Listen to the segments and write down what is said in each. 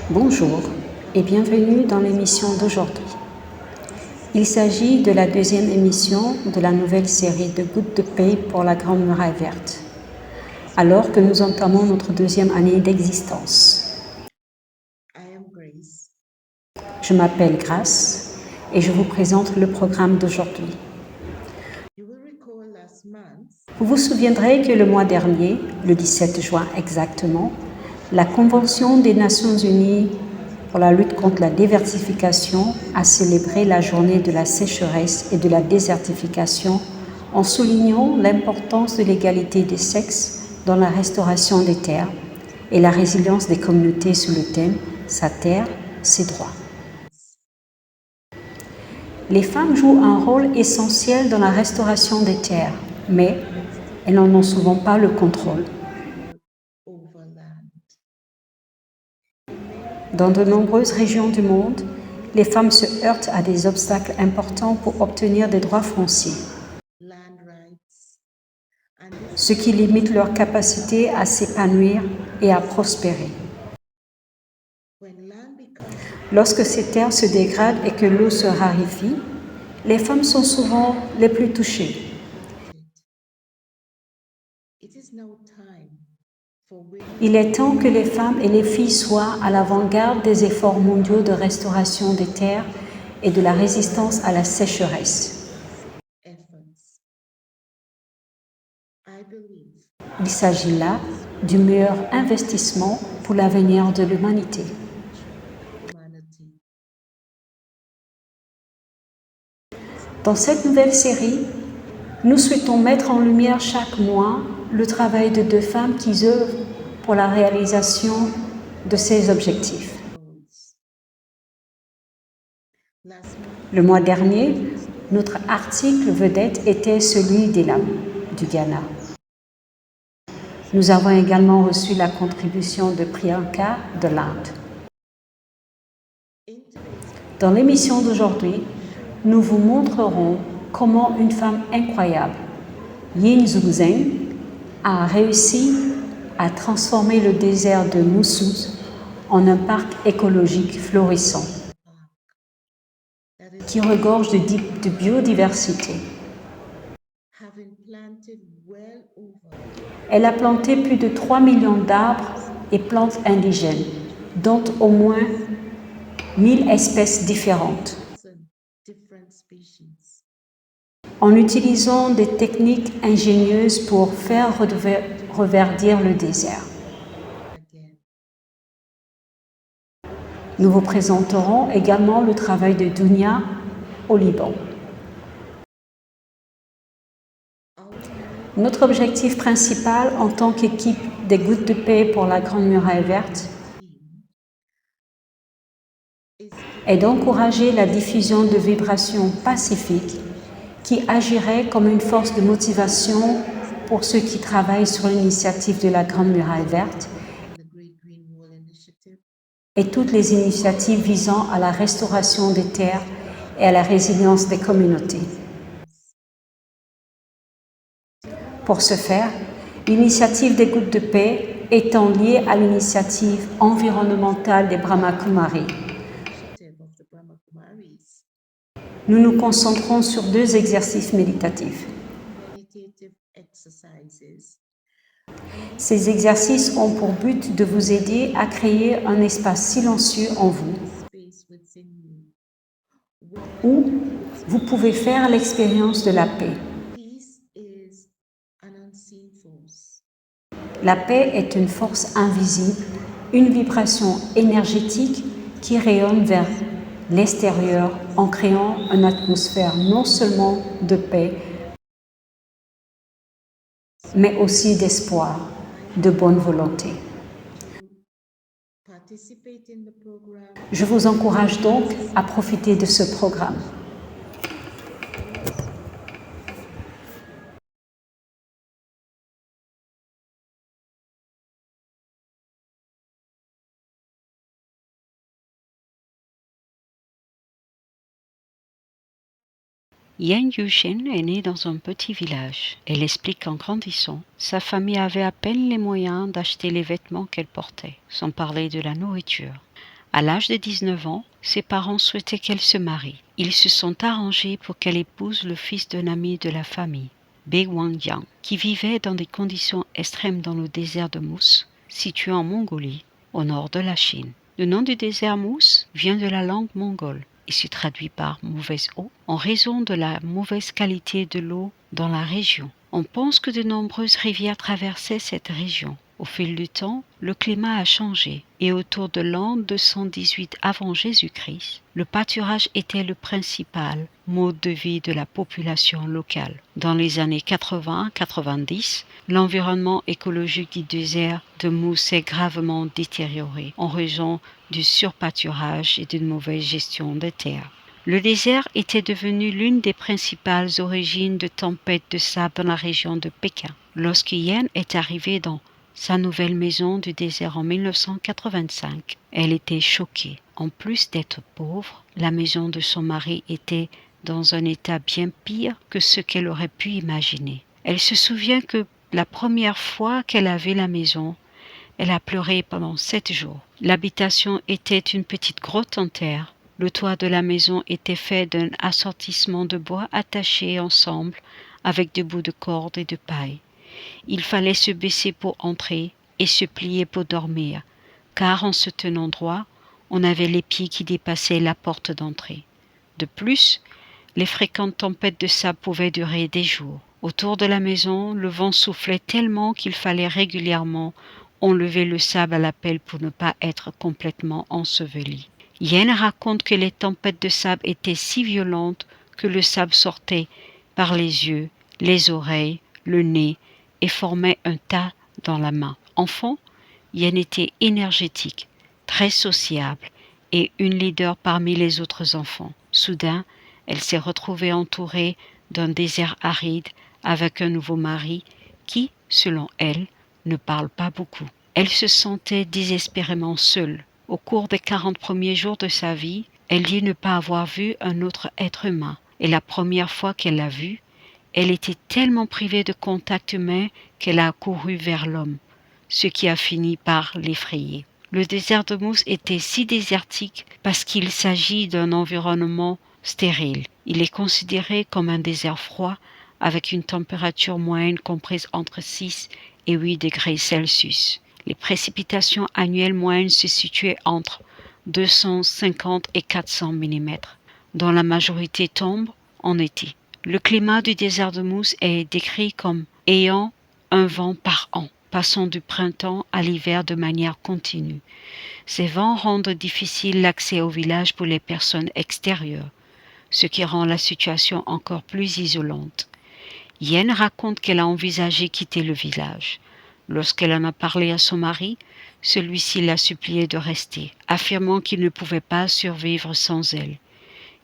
Bonjour et bienvenue dans l'émission d'aujourd'hui. Il s'agit de la deuxième émission de la nouvelle série de Gouttes de paix pour la Grande Muraille Verte, alors que nous entamons notre deuxième année d'existence. Je m'appelle Grace et je vous présente le programme d'aujourd'hui. Vous vous souviendrez que le mois dernier, le 17 juin exactement, la Convention des Nations Unies pour la lutte contre la désertification a célébré la journée de la sécheresse et de la désertification en soulignant l'importance de l'égalité des sexes dans la restauration des terres et la résilience des communautés sous le thème « Sa terre, ses droits ». Les femmes jouent un rôle essentiel dans la restauration des terres, mais elles n'en ont souvent pas le contrôle. Dans de nombreuses régions du monde, les femmes se heurtent à des obstacles importants pour obtenir des droits fonciers, ce qui limite leur capacité à s'épanouir et à prospérer. Lorsque ces terres se dégradent et que l'eau se raréfie, les femmes sont souvent les plus touchées. Il est temps que les femmes et les filles soient à l'avant-garde des efforts mondiaux de restauration des terres et de la résistance à la sécheresse. Il s'agit là du meilleur investissement pour l'avenir de l'humanité. Dans cette nouvelle série, nous souhaitons mettre en lumière chaque mois le travail de deux femmes qui œuvrent pour la réalisation de ces objectifs. Le mois dernier, notre article vedette était celui d'Elam, du Ghana. Nous avons également reçu la contribution de Priyanka de l'Inde. Dans l'émission d'aujourd'hui, nous vous montrerons comment une femme incroyable, Yin Zhuzhen, a réussi à transformer le désert de Moussouz en un parc écologique florissant qui regorge de biodiversité. Elle a planté plus de 3 millions d'arbres et plantes indigènes, dont au moins 1000 espèces différentes, en utilisant des techniques ingénieuses pour faire reverdir le désert. Nous vous présenterons également le travail de Dounia au Liban. Notre objectif principal en tant qu'équipe des Gouttes de paix pour la Grande Muraille Verte est d'encourager la diffusion de vibrations pacifiques qui agiraient comme une force de motivation pour ceux qui travaillent sur l'initiative de la Grande Muraille Verte et toutes les initiatives visant à la restauration des terres et à la résilience des communautés. Pour ce faire, l'initiative des Gouttes de paix étant liée à l'initiative environnementale des Brahmakumaris, nous nous concentrons sur 2 exercices méditatifs. Ces exercices ont pour but de vous aider à créer un espace silencieux en vous, où vous pouvez faire l'expérience de la paix. La paix est une force invisible, une vibration énergétique qui rayonne vers l'extérieur en créant une atmosphère non seulement de paix, mais aussi d'espoir, de bonne volonté. Je vous encourage donc à profiter de ce programme. Yen Yushin est née dans un petit village. Elle explique qu'en grandissant, sa famille avait à peine les moyens d'acheter les vêtements qu'elle portait, sans parler de la nourriture. À l'âge de 19 ans, ses parents souhaitaient qu'elle se marie. Ils se sont arrangés pour qu'elle épouse le fils d'un ami de la famille, Bae Wangyang, qui vivait dans des conditions extrêmes dans le désert de Mousse, situé en Mongolie, au nord de la Chine. Le nom du désert Mousse vient de la langue mongole et se traduit par mauvaise eau en raison de la mauvaise qualité de l'eau dans la région. On pense que de nombreuses rivières traversaient cette région. Au fil du temps, le climat a changé et autour de l'an 218 avant Jésus-Christ, le pâturage était le principal mode de vie de la population locale. Dans les années 80-90, l'environnement écologique du désert de Mousse s'est gravement détérioré en raison du surpâturage et d'une mauvaise gestion des terres. Le désert était devenu l'une des principales origines de tempêtes de sable dans la région de Pékin. Lorsque Yen est arrivée dans sa nouvelle maison du désert en 1985, elle était choquée. En plus d'être pauvre, la maison de son mari était dans un état bien pire que ce qu'elle aurait pu imaginer. Elle se souvient que la première fois qu'elle a vu la maison, elle a pleuré pendant 7 jours. L'habitation était une petite grotte en terre. Le toit de la maison était fait d'un assortissement de bois attachés ensemble avec des bouts de corde et de paille. Il fallait se baisser pour entrer et se plier pour dormir, car en se tenant droit, on avait les pieds qui dépassaient la porte d'entrée. De plus, les fréquentes tempêtes de sable pouvaient durer des jours. Autour de la maison, le vent soufflait tellement qu'il fallait régulièrement enlever le sable à la pelle pour ne pas être complètement enseveli. Yen raconte que les tempêtes de sable étaient si violentes que le sable sortait par les yeux, les oreilles, le nez et formait un tas dans la main. Enfant, Yen était énergétique, très sociable et une leader parmi les autres enfants. Soudain, elle s'est retrouvée entourée d'un désert aride avec un nouveau mari qui, selon elle, ne parle pas beaucoup. Elle se sentait désespérément seule. Au cours des 40 premiers jours de sa vie, elle dit ne pas avoir vu un autre être humain. Et la première fois qu'elle l'a vu, elle était tellement privée de contact humain qu'elle a couru vers l'homme, ce qui a fini par l'effrayer. Le désert de Mousse était si désertique parce qu'il s'agit d'un environnement stérile. Il est considéré comme un désert froid avec une température moyenne comprise entre 6 et 8 degrés Celsius. Les précipitations annuelles moyennes se situaient entre 250 et 400 mm, dont la majorité tombe en été. Le climat du désert de Mousse est décrit comme ayant un vent par an, passant du printemps à l'hiver de manière continue. Ces vents rendent difficile l'accès au village pour les personnes extérieures, ce qui rend la situation encore plus isolante. Yen raconte qu'elle a envisagé quitter le village. Lorsqu'elle en a parlé à son mari, celui-ci l'a supplié de rester, affirmant qu'il ne pouvait pas survivre sans elle.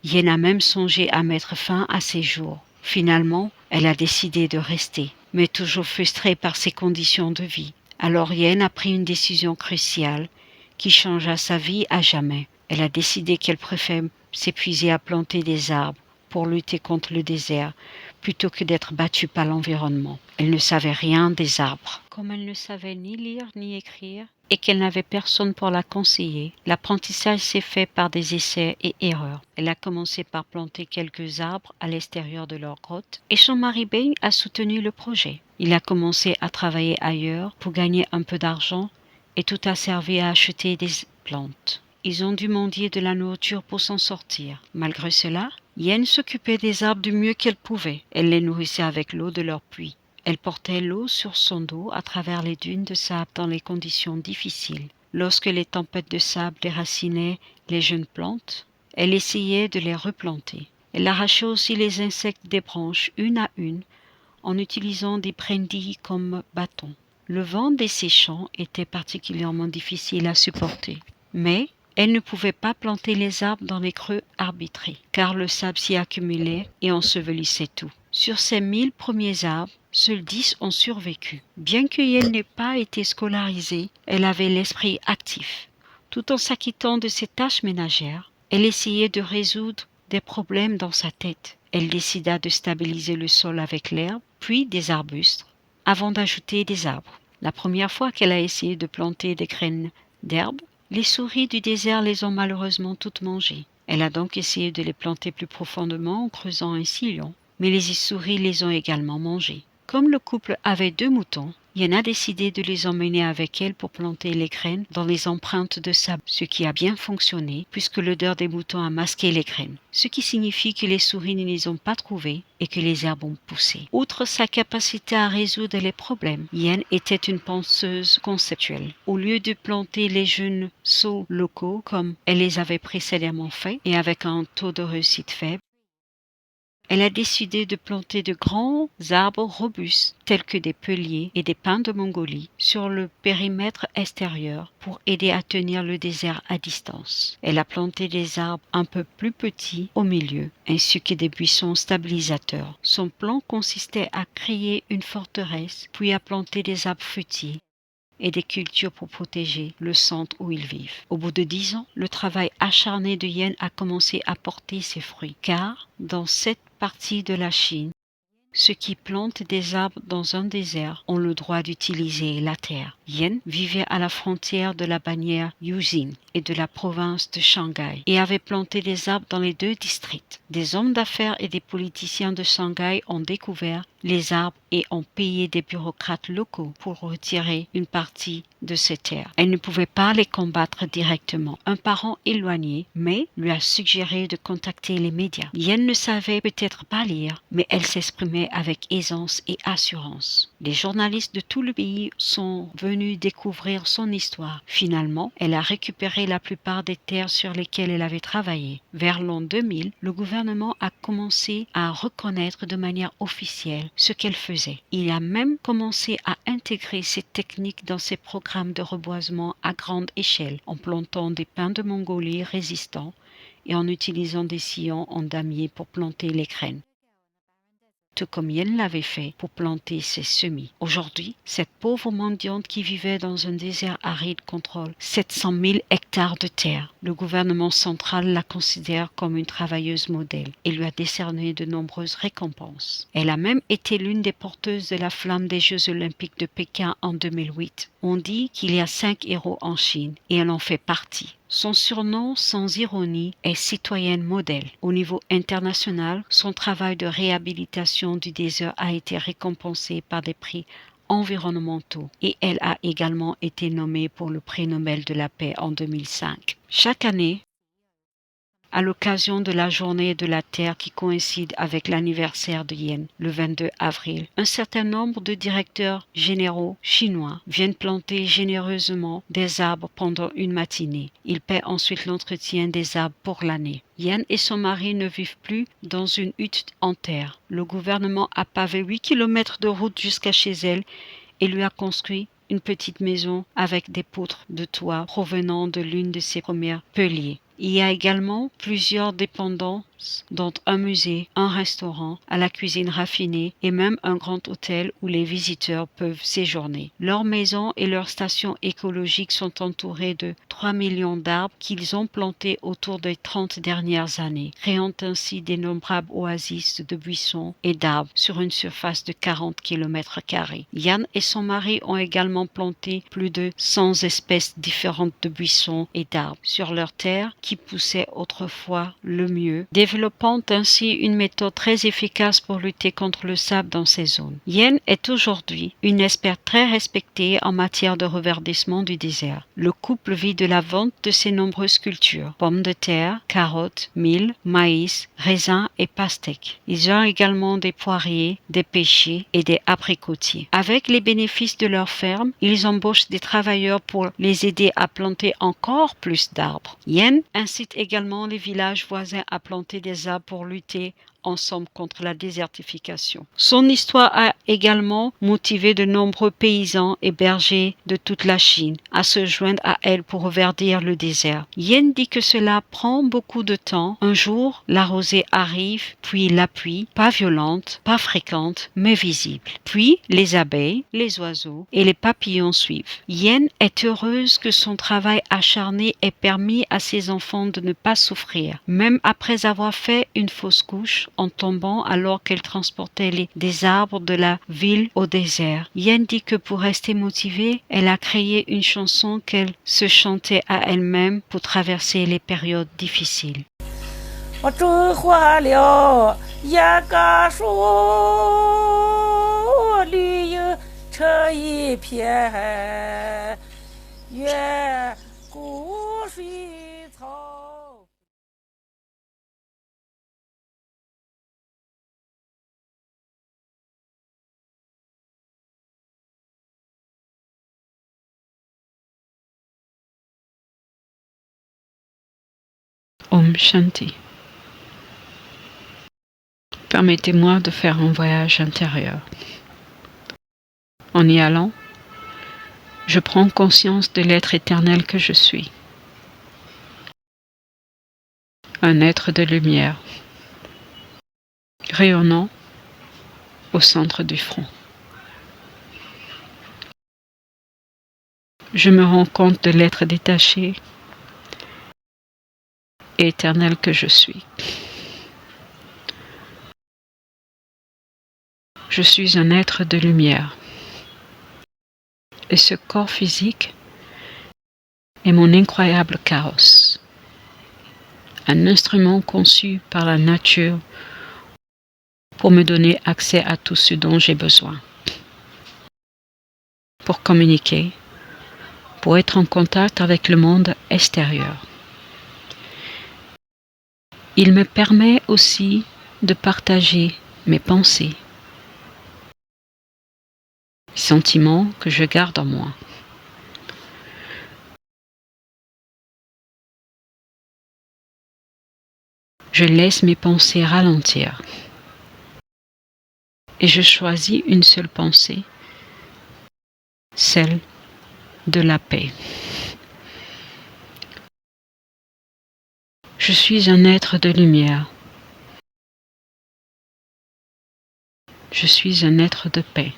Yen a même songé à mettre fin à ses jours. Finalement, elle a décidé de rester, mais toujours frustrée par ses conditions de vie. Alors Yen a pris une décision cruciale qui changea sa vie à jamais. Elle a décidé qu'elle préfère s'épuiser à planter des arbres pour lutter contre le désert plutôt que d'être battue par l'environnement. Elle ne savait rien des arbres. Comme elle ne savait ni lire ni écrire et qu'elle n'avait personne pour la conseiller, l'apprentissage s'est fait par des essais et erreurs. Elle a commencé par planter quelques arbres à l'extérieur de leur grotte et son mari Bing a soutenu le projet. Il a commencé à travailler ailleurs pour gagner un peu d'argent et tout a servi à acheter des plantes. Ils ont dû mendier de la nourriture pour s'en sortir. Malgré cela, Yen s'occupait des arbres du mieux qu'elle pouvait. Elle les nourrissait avec l'eau de leur puits. Elle portait l'eau sur son dos à travers les dunes de sable dans les conditions difficiles. Lorsque les tempêtes de sable déracinaient les jeunes plantes, elle essayait de les replanter. Elle arrachait aussi les insectes des branches une à une en utilisant des brindilles comme bâtons. Le vent desséchant était particulièrement difficile à supporter. Mais elle ne pouvait pas planter les arbres dans les creux arbitrés, car le sable s'y accumulait et ensevelissait tout. Sur ces 1000 premiers arbres, seuls 10 ont survécu. Bien qu'elle n'ait pas été scolarisée, elle avait l'esprit actif. Tout en s'acquittant de ses tâches ménagères, elle essayait de résoudre des problèmes dans sa tête. Elle décida de stabiliser le sol avec l'herbe, puis des arbustes, avant d'ajouter des arbres. La première fois qu'elle a essayé de planter des graines d'herbe, les souris du désert les ont malheureusement toutes mangées. Elle a donc essayé de les planter plus profondément en creusant un sillon, mais les souris les ont également mangées. Comme le couple avait 2 moutons, Yen a décidé de les emmener avec elle pour planter les graines dans les empreintes de sable, ce qui a bien fonctionné puisque l'odeur des moutons a masqué les graines, ce qui signifie que les souris ne les ont pas trouvées et que les herbes ont poussé. Outre sa capacité à résoudre les problèmes, Yen était une penseuse conceptuelle. Au lieu de planter les jeunes sauts locaux comme elle les avait précédemment fait et avec un taux de réussite faible, elle a décidé de planter de grands arbres robustes tels que des peuliers et des pins de Mongolie sur le périmètre extérieur pour aider à tenir le désert à distance. Elle a planté des arbres un peu plus petits au milieu ainsi que des buissons stabilisateurs. Son plan consistait à créer une forteresse puis à planter des arbres fruitiers et des cultures pour protéger le centre où ils vivent. Au bout de 10 ans, le travail acharné de Yen a commencé à porter ses fruits, car dans cette partie de la Chine, ceux qui plantent des arbres dans un désert ont le droit d'utiliser la terre. Yen vivait à la frontière de la bannière Yuzin et de la province de Shanghai et avait planté des arbres dans les 2 districts. Des hommes d'affaires et des politiciens de Shanghai ont découvert les arbres et ont payé des bureaucrates locaux pour retirer une partie de ces terres. Elle ne pouvait pas les combattre directement. Un parent éloigné, mais lui a suggéré de contacter les médias. Yen ne savait peut-être pas lire, mais elle s'exprimait avec aisance et assurance. Les journalistes de tout le pays sont venus découvrir son histoire. Finalement, elle a récupéré la plupart des terres sur lesquelles elle avait travaillé. Vers l'an 2000, le gouvernement a commencé à reconnaître de manière officielle ce qu'elle faisait. Il a même commencé à intégrer ces techniques dans ses programmes de reboisement à grande échelle, en plantant des pins de Mongolie résistants et en utilisant des sillons en damier pour planter les graines, tout comme Yen l'avait fait pour planter ses semis. Aujourd'hui, cette pauvre mendiante qui vivait dans un désert aride contrôle 700 000 hectares de terre. Le gouvernement central la considère comme une travailleuse modèle et lui a décerné de nombreuses récompenses. Elle a même été l'une des porteuses de la flamme des Jeux olympiques de Pékin en 2008. On dit qu'il y a 5 héros en Chine et elle en fait partie. Son surnom, sans ironie, est citoyenne modèle. Au niveau international, son travail de réhabilitation du désert a été récompensé par des prix environnementaux et elle a également été nommée pour le prix Nobel de la paix en 2005. Chaque année, à l'occasion de la journée de la Terre qui coïncide avec l'anniversaire de Yen, le 22 avril, un certain nombre de directeurs généraux chinois viennent planter généreusement des arbres pendant une matinée. Ils paient ensuite l'entretien des arbres pour l'année. Yen et son mari ne vivent plus dans une hutte en terre. Le gouvernement a pavé 8 kilomètres de route jusqu'à chez elle et lui a construit une petite maison avec des poutres de toit provenant de l'une de ses premières peuliers. Il y a également plusieurs dépendances, dont un musée, un restaurant, à la cuisine raffinée et même un grand hôtel où les visiteurs peuvent séjourner. Leurs maisons et leurs stations écologiques sont entourées de 3 millions d'arbres qu'ils ont plantés autour des 30 dernières années, créant ainsi d'innombrables oasis de buissons et d'arbres sur une surface de 40 km². Yan et son mari ont également planté plus de 100 espèces différentes de buissons et d'arbres sur leur terre qui poussait autrefois le mieux, développant ainsi une méthode très efficace pour lutter contre le sable dans ces zones. Yen est aujourd'hui une experte très respectée en matière de reverdissement du désert. Le couple vit de la vente de ses nombreuses cultures, pommes de terre, carottes, mil, maïs, raisins et pastèques. Ils ont également des poiriers, des pêchers et des abricotiers. Avec les bénéfices de leur ferme, ils embauchent des travailleurs pour les aider à planter encore plus d'arbres. Yen incite également les villages voisins à planter des arbres pour lutter ensemble contre la désertification. Son histoire a également motivé de nombreux paysans et bergers de toute la Chine à se joindre à elle pour reverdir le désert. Yen dit que cela prend beaucoup de temps. Un jour, la rosée arrive, puis la pluie, pas violente, pas fréquente, mais visible. Puis, les abeilles, les oiseaux et les papillons suivent. Yen est heureuse que son travail acharné ait permis à ses enfants de ne pas souffrir. Même après avoir fait une fausse couche, en tombant alors qu'elle transportait des arbres de la ville au désert. Yen dit que pour rester motivée, elle a créé une chanson qu'elle se chantait à elle-même pour traverser les périodes difficiles. 我种花了一棵树，绿油成一片，月谷水草。Om Shanti. Permettez-moi de faire un voyage intérieur. En y allant, je prends conscience de l'être éternel que je suis. Un être de lumière, rayonnant au centre du front. Je me rends compte de l'être détaché et éternel que je suis. Je suis un être de lumière. Et ce corps physique est mon incroyable chaos. Un instrument conçu par la nature pour me donner accès à tout ce dont j'ai besoin. Pour communiquer, pour être en contact avec le monde extérieur. Il me permet aussi de partager mes pensées, sentiments que je garde en moi. Je laisse mes pensées ralentir et je choisis une seule pensée, celle de la paix. Je suis un être de lumière. Je suis un être de paix.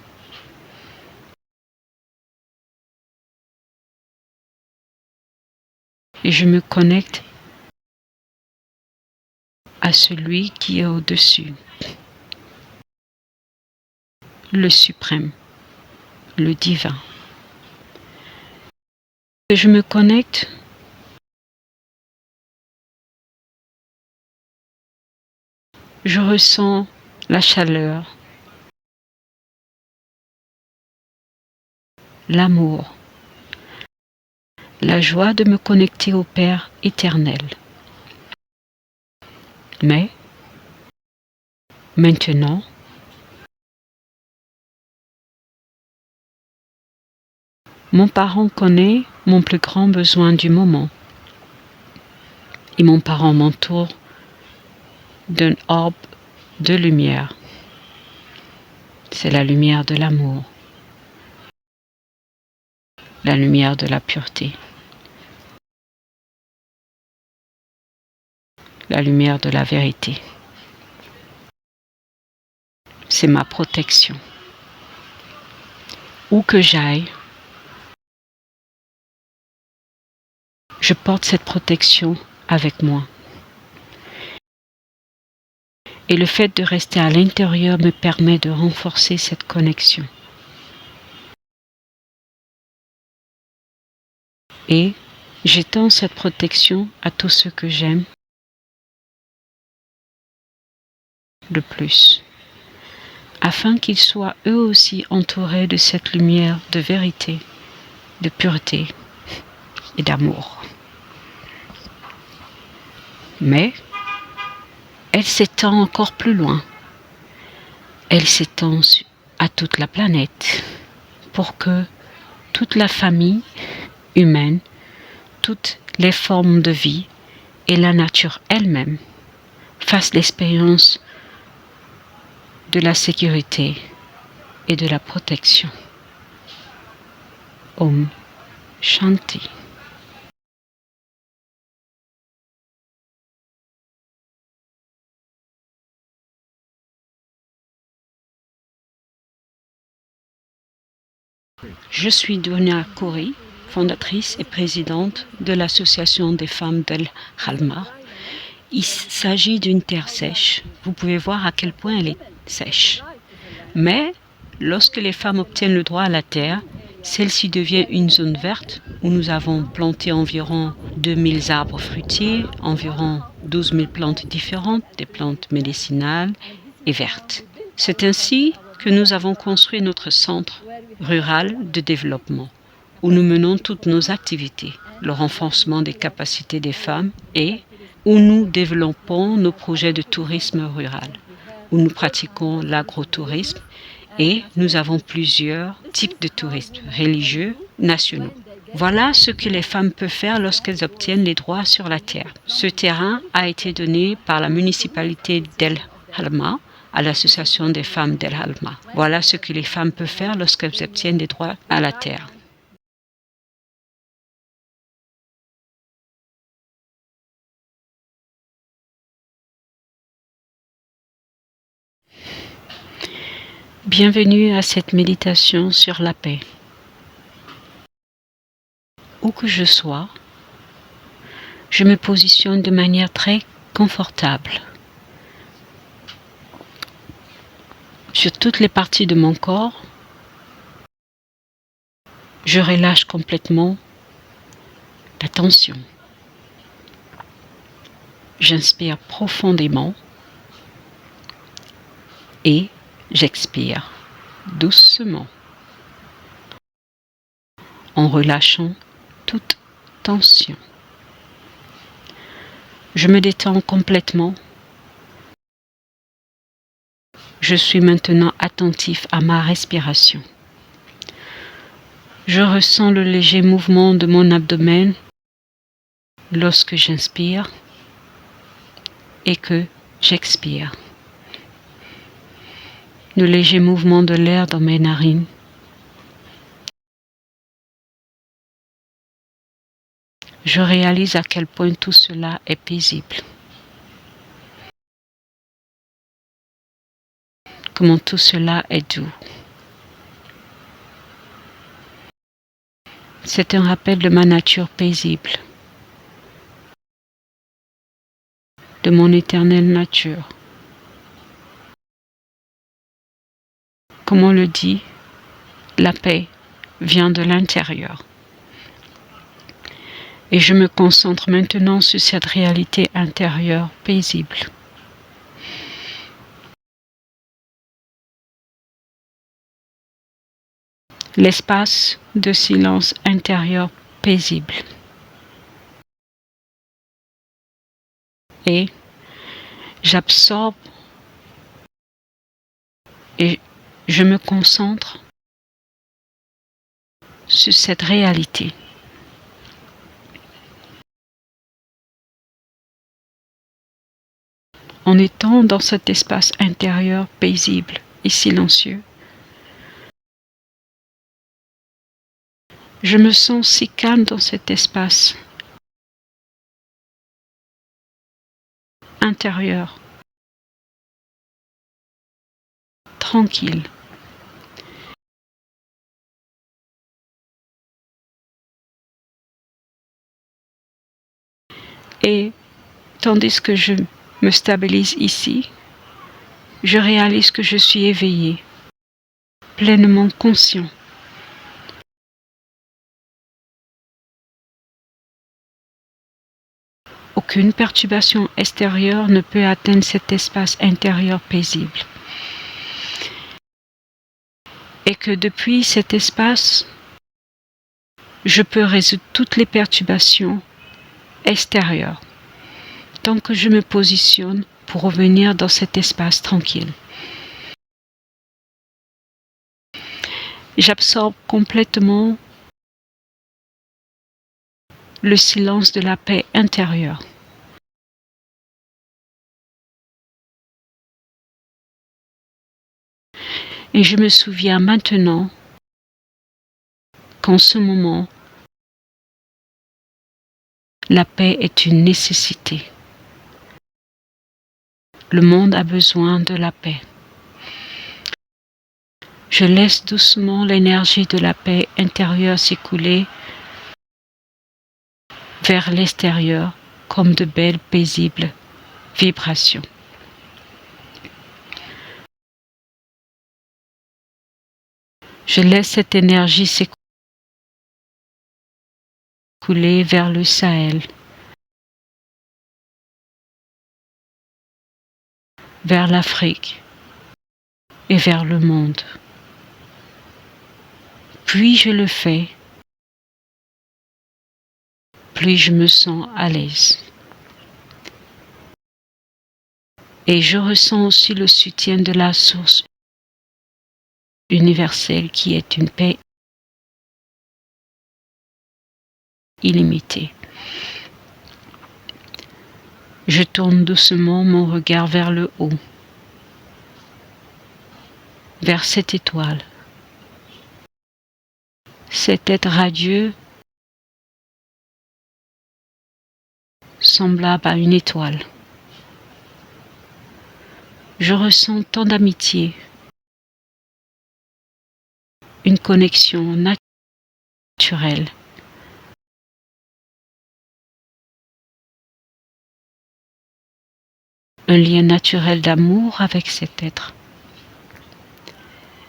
Et je me connecte à celui qui est au-dessus, le suprême, le divin. Et je me connecte je ressens la chaleur, l'amour, la joie de me connecter au Père éternel. Mais, maintenant, mon parent connaît mon plus grand besoin du moment. Et mon parent m'entoure d'un orbe de lumière. C'est la lumière de l'amour, la lumière de la pureté, la lumière de la vérité. C'est ma protection. Où que j'aille, je porte cette protection avec moi. Et le fait de rester à l'intérieur me permet de renforcer cette connexion. Et j'étends cette protection à tous ceux que j'aime le plus, afin qu'ils soient eux aussi entourés de cette lumière de vérité, de pureté et d'amour. Mais elle s'étend encore plus loin. Elle s'étend à toute la planète pour que toute la famille humaine, toutes les formes de vie et la nature elle-même fassent l'expérience de la sécurité et de la protection. Om Shanti. Je suis Dunia Kouri, fondatrice et présidente de l'Association des femmes d'El Halma Il s'agit d'une terre sèche. Vous pouvez voir à quel point elle est sèche. Mais lorsque les femmes obtiennent le droit à la terre, celle-ci devient une zone verte où nous avons planté environ 2000 arbres fruitiers, environ 12 000 plantes différentes, des plantes médicinales et vertes. C'est ainsi que nous avons construit notre centre rural de développement, où nous menons toutes nos activités, le renforcement des capacités des femmes et où nous développons nos projets de tourisme rural, où nous pratiquons l'agrotourisme et nous avons plusieurs types de tourisme religieux nationaux. Voilà ce que les femmes peuvent faire lorsqu'elles obtiennent les droits sur la terre. Ce terrain a été donné par la municipalité d'El Halma à l'association des femmes d'El Halma. Voilà ce que les femmes peuvent faire lorsqu'elles obtiennent des droits à la terre. Bienvenue à cette méditation sur la paix. Où que je sois, je me positionne de manière très confortable sur toutes les parties de mon corps. Je relâche complètement la tension. J'inspire profondément et j'expire doucement en relâchant toute tension. Je me détends complètement. Je suis maintenant attentif à ma respiration. Je ressens le léger mouvement de mon abdomen lorsque j'inspire et que j'expire. Le léger mouvement de l'air dans mes narines. Je réalise à quel point tout cela est paisible. Comment tout cela est doux. C'est un rappel de ma nature paisible, de mon éternelle nature. Comme on le dit, la paix vient de l'intérieur. Et je me concentre maintenant sur cette réalité intérieure paisible. L'espace de silence intérieur paisible. Et j'absorbe et je me concentre sur cette réalité. En étant dans cet espace intérieur paisible et silencieux, je me sens si calme dans cet espace intérieur, tranquille. Et tandis que je me stabilise ici, je réalise que je suis éveillé, pleinement conscient. Aucune perturbation extérieure ne peut atteindre cet espace intérieur paisible. Et que depuis cet espace, je peux résoudre toutes les perturbations extérieures, tant que je me positionne pour revenir dans cet espace tranquille. J'absorbe complètement le silence de la paix intérieure. Et je me souviens maintenant qu'en ce moment, la paix est une nécessité. Le monde a besoin de la paix. Je laisse doucement l'énergie de la paix intérieure s'écouler vers l'extérieur comme de belles, paisibles vibration. Je laisse cette énergie s'écouler vers le Sahel, vers l'Afrique et vers le monde. Plus je le fais, plus je me sens à l'aise. Et je ressens aussi le soutien de la source universelle qui est une paix illimitée. Je tourne doucement mon regard vers le haut, vers cette étoile, cet être radieux semblable à une étoile. Je ressens tant d'amitié, une connexion naturelle. Un lien naturel d'amour avec cet être.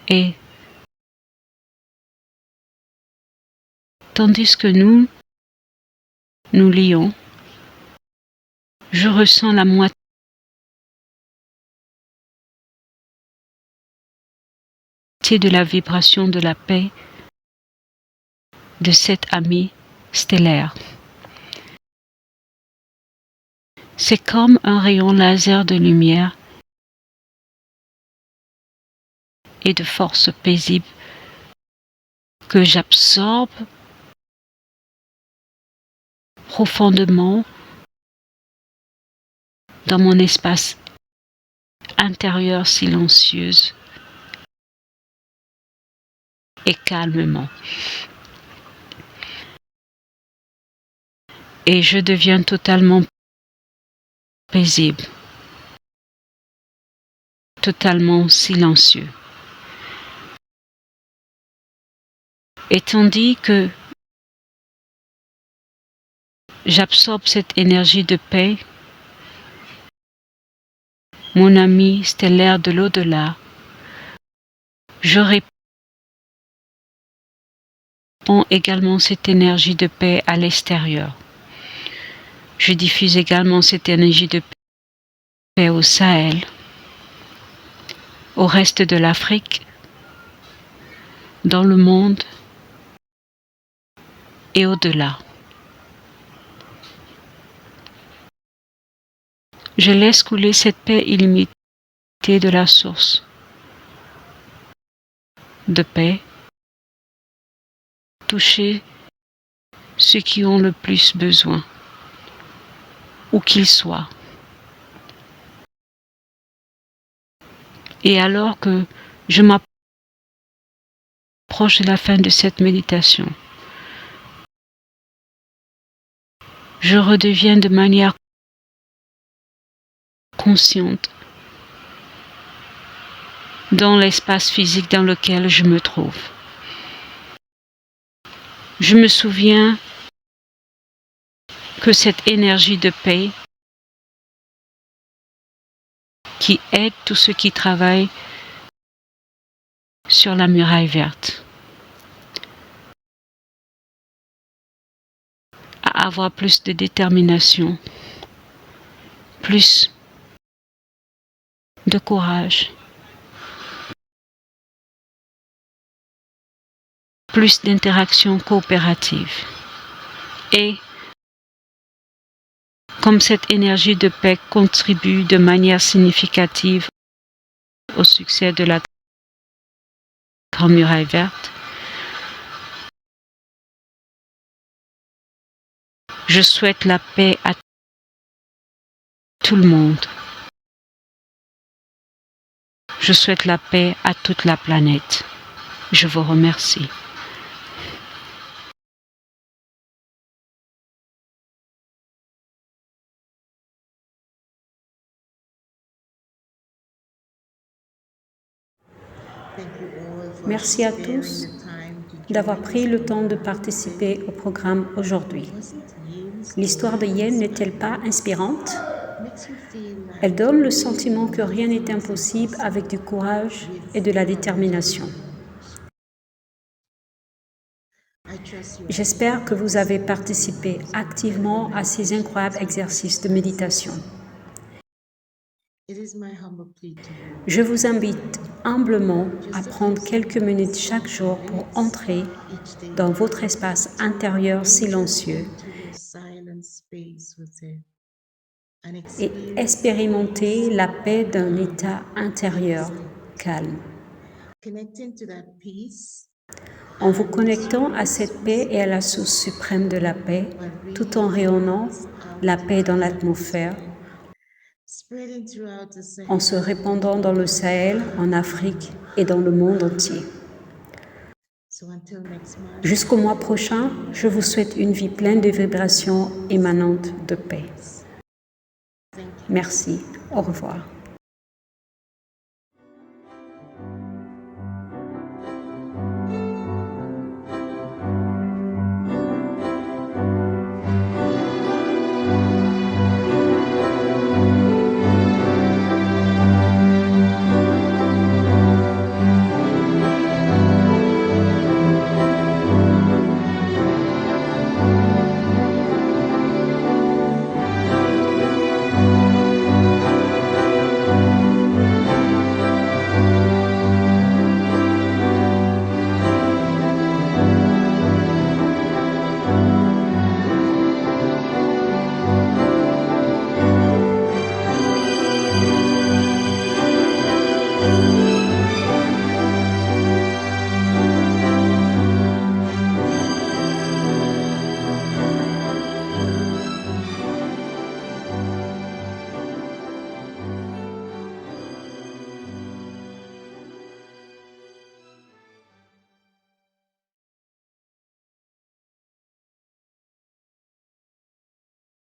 Et tandis que nous lions, je ressens la moitié de la vibration de la paix de cet ami stellaire. C'est comme un rayon laser de lumière et de force paisible que j'absorbe profondément dans mon espace intérieur silencieuse et calmement. Et je deviens totalement paisible, totalement silencieux. Et tandis que j'absorbe cette énergie de paix, mon ami stellaire de l'au-delà, je répands également cette énergie de paix à l'extérieur. Je diffuse également cette énergie de paix au Sahel, au reste de l'Afrique, dans le monde et au-delà. Je laisse couler cette paix illimitée de la source de paix, toucher ceux qui ont le plus besoin, où qu'ils soient. Et alors que je m'approche de la fin de cette méditation, je redeviens de manière consciente dans l'espace physique dans lequel je me trouve. Je me souviens que cette énergie de paix qui aide tous ceux qui travaillent sur la muraille verte à avoir plus de détermination, plus de courage, plus d'interaction coopérative. Et comme cette énergie de paix contribue de manière significative au succès de la Grande Muraille Verte, je souhaite la paix à tout le monde. Je souhaite la paix à toute la planète. Je vous remercie. Merci à tous d'avoir pris le temps de participer au programme aujourd'hui. L'histoire de Yen n'est-elle pas inspirante? Elle donne le sentiment que rien n'est impossible avec du courage et de la détermination. J'espère que vous avez participé activement à ces incroyables exercices de méditation. Je vous invite humblement à prendre quelques minutes chaque jour pour entrer dans votre espace intérieur silencieux et expérimenter la paix d'un état intérieur calme. En vous connectant à cette paix et à la source suprême de la paix, tout en rayonnant la paix dans l'atmosphère, en se répandant dans le Sahel, en Afrique et dans le monde entier. Jusqu'au mois prochain, je vous souhaite une vie pleine de vibrations émanantes de paix. Merci. Au revoir.